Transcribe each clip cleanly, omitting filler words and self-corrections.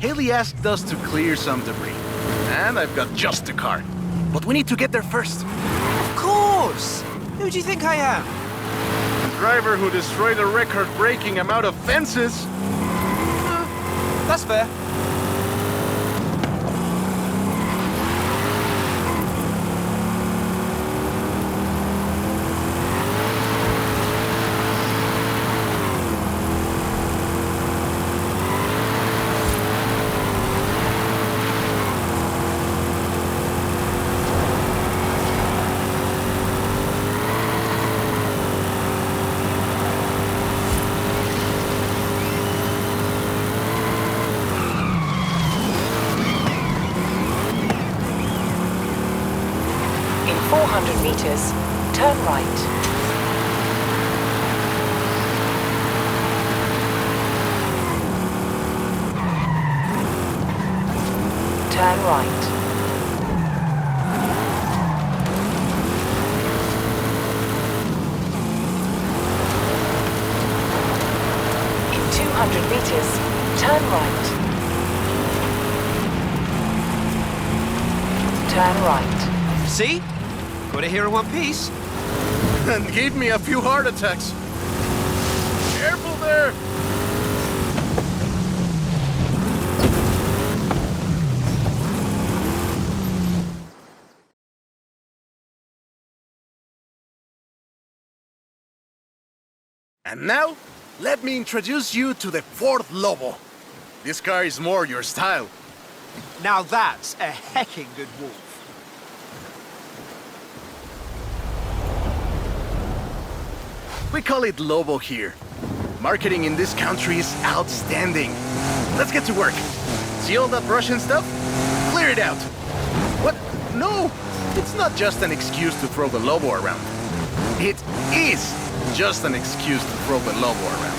Haley asked us to clear some debris. And I've got just the car. But we need to get there first. Of course! Who do you think I am? The driver who destroyed a record-breaking amount of fences. That's fair. In 400 meters, turn right. Turn right. In 200 meters, turn right. Turn right. See? Got it here in one piece. And gave me a few heart attacks. Careful there! And now, let me introduce you to the Ford Lobo. This car is more your style. Now that's a hecking good wolf. We call it Lobo here. Marketing in this country is outstanding. Let's get to work. See all that Russian stuff? Clear it out. What? No! It's not just an excuse to throw the Lobo around. It is just an excuse to throw the Lobo around.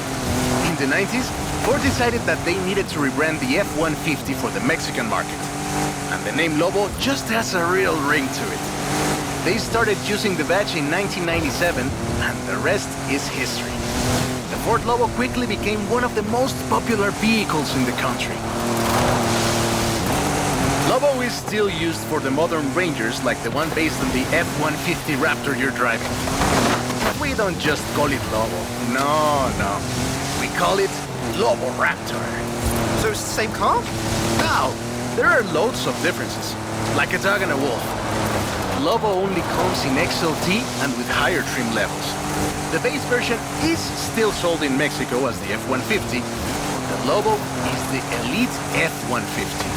In the 90s, Ford decided that they needed to rebrand the F-150 for the Mexican market. And the name Lobo just has a real ring to it. They started using the badge in 1997, and the rest is history. The Ford Lobo quickly became one of the most popular vehicles in the country. Lobo is still used for the modern Rangers like the one based on the F-150 Raptor you're driving. But we don't just call it Lobo. No. We call it Lobo Raptor. So it's the same car? Now, there are loads of differences, like a dog and a wolf. Lobo only comes in XLT and with higher trim levels. The base version is still sold in Mexico as the F-150, but the Lobo is the elite F-150.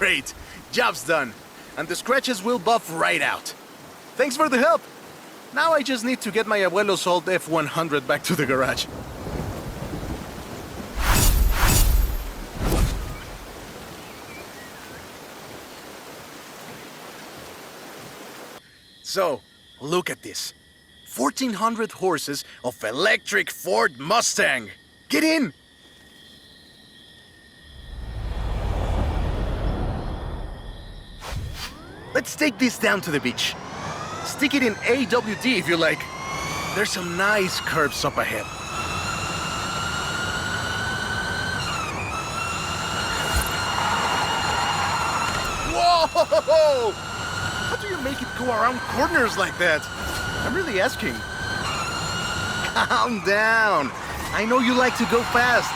Great! Job's done. And the scratches will buff right out. Thanks for the help. Now I just need to get my abuelo's old F100 back to the garage. So, look at this. 1,400 horses of electric Ford Mustang. Get in! Let's take this down to the beach. Stick it in AWD if you like. There's some nice curves up ahead. Whoa! How do you make it go around corners like that? I'm really asking. Calm down. I know you like to go fast,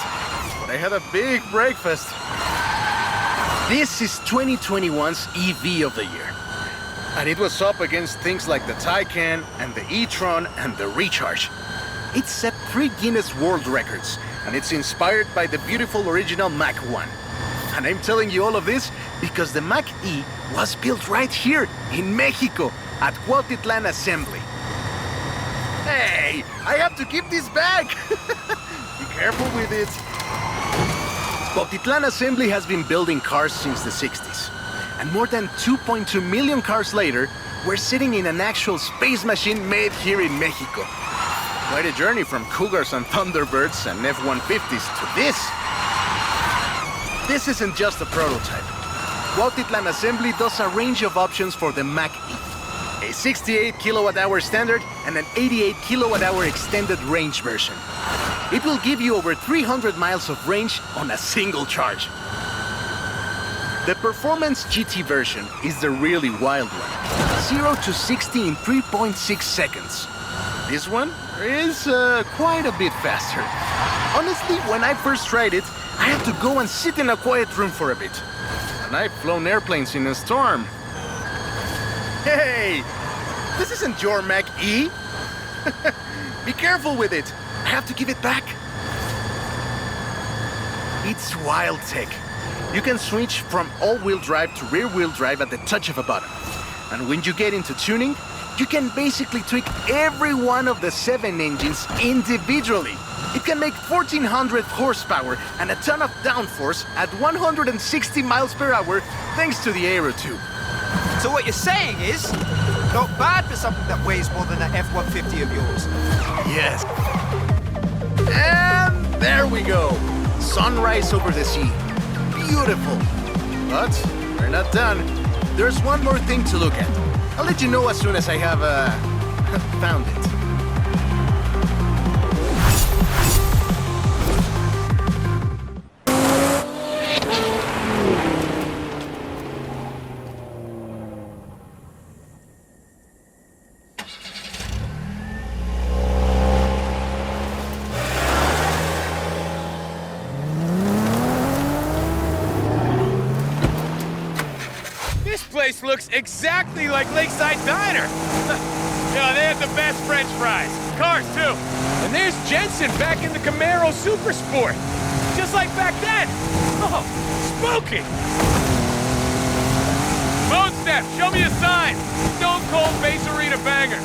but I had a big breakfast. This is 2021's EV of the year. And it was up against things like the Taycan and the e-tron and the Recharge. It set 3 Guinness World Records, and it's inspired by the beautiful original Mach 1. And I'm telling you all of this because the Mach E was built right here in Mexico at Cuautitlán Assembly. Hey, I have to keep this back. Be careful with it. Cuautitlán Assembly has been building cars since the 60s. And more than 2.2 million cars later, we're sitting in an actual space machine made here in Mexico. Quite a journey from Cougars and Thunderbirds and F-150s to this. This isn't just a prototype. Cuautitlán Assembly does a range of options for the Mach E. A 68 kilowatt-hour standard and an 88 kilowatt-hour extended range version. It will give you over 300 miles of range on a single charge. The Performance GT version is the really wild one. 0 to 60 in 3.6 seconds. This one is quite a bit faster. Honestly, when I first tried it, I had to go and sit in a quiet room for a bit. And I've flown airplanes in a storm. Hey! This isn't your Mach E! Be careful with it! I have to give it back. It's wild tech. You can switch from all-wheel drive to rear-wheel drive at the touch of a button. And when you get into tuning, you can basically tweak every one of the 7 engines individually. It can make 1,400 horsepower and a ton of downforce at 160 miles per hour thanks to the aero tube. So what you're saying is, not bad for something that weighs more than that F-150 of yours. Yes. And there we go. Sunrise over the sea. Beautiful. But we're not done. There's one more thing to look at. I'll let you know as soon as I have, found it. This place looks exactly like Lakeside Diner. Yeah, they have the best French fries. Cars, too. And there's Jensen back in the Camaro Super Sport. Just like back then. Oh, spooky. Moan Step, show me a sign. Stone Cold Base Arena banger.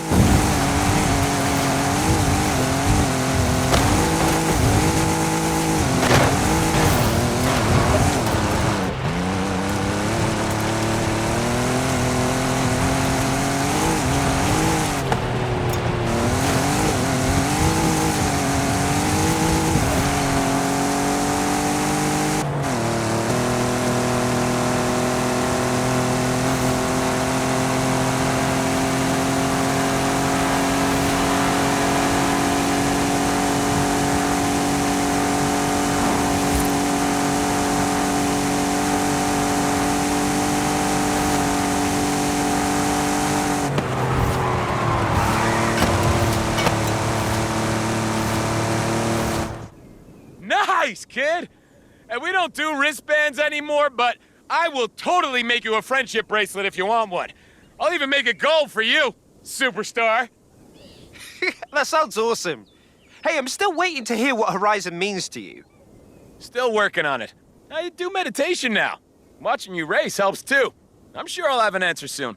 Nice, kid! And we don't do wristbands anymore, but I will totally make you a friendship bracelet if you want one. I'll even make it gold for you, superstar. That sounds awesome. Hey, I'm still waiting to hear what Horizon means to you. Still working on it. I do meditation now. Watching you race helps too. I'm sure I'll have an answer soon.